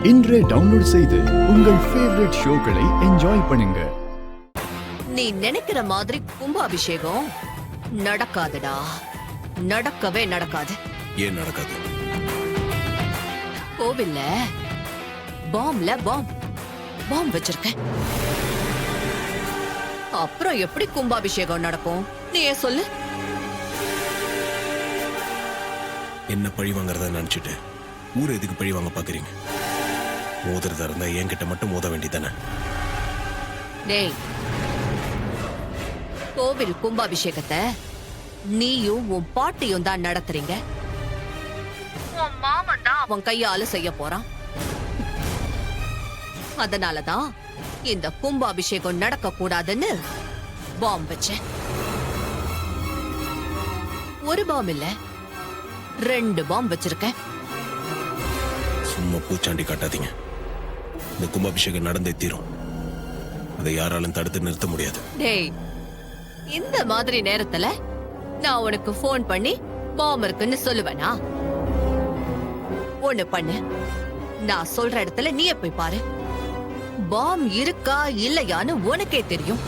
இன்றே டவுன்லோட் செய்து உங்கள் ஃபேவரட் ஷோக்களை என்ஜாய் பண்ணுங்க. நீ நினைக்கிற மாதிரி கும்பாபிஷேகம் நடக்காதுடா. நடக்கவே நடக்காது. ஏன் நடக்காது? கோவில்ல பாம் வச்சிருக்கேன். அப்புறம் எப்படி கும்பாபிஷேகம் நடக்கும்? நீ ஏன் சொல்லு. என்ன பழி வாங்கறத நினைச்சிட்டு ஊர் எதுக்கு பழி வாங்க பாக்குறீங்க? மோதிரதா இருந்தா என்கிட்ட மட்டும் மோத வேண்டியதானே? டேய், கோவில் கும்பாபிஷேகத்தை நீயும் உன் பாட்டியும் தான் நடத்துறீங்க. உன் மாமன் தான் அவன் கையால செய்ய போறான். அதனாலதான் இந்த கும்பாபிஷேகம் நடக்க கூடாதுன்னு பாம் வச்சேன். ஒரு பாம் இல்ல, 2 பாம் வச்சிருக்கேன். சும்மா பூச்சாண்டி காட்டாதீங்க. இந்த கும்பாபிஷேகம் நடந்தே தீரும். அதை யாராலும் தடுத்து நிறுத்த முடியாது. டேய், இந்த மாதிரி நேரத்துல நான் உனக்கு போன் பண்ணி பாம் இருக்குன்னு சொல்லுவேனா? ஒண்ணு பண்ணு, நான் சொல்ற இடத்துல நீயே போய் பாரு. பாம் இருக்கா இல்லையான்னு உனக்கே தெரியும்.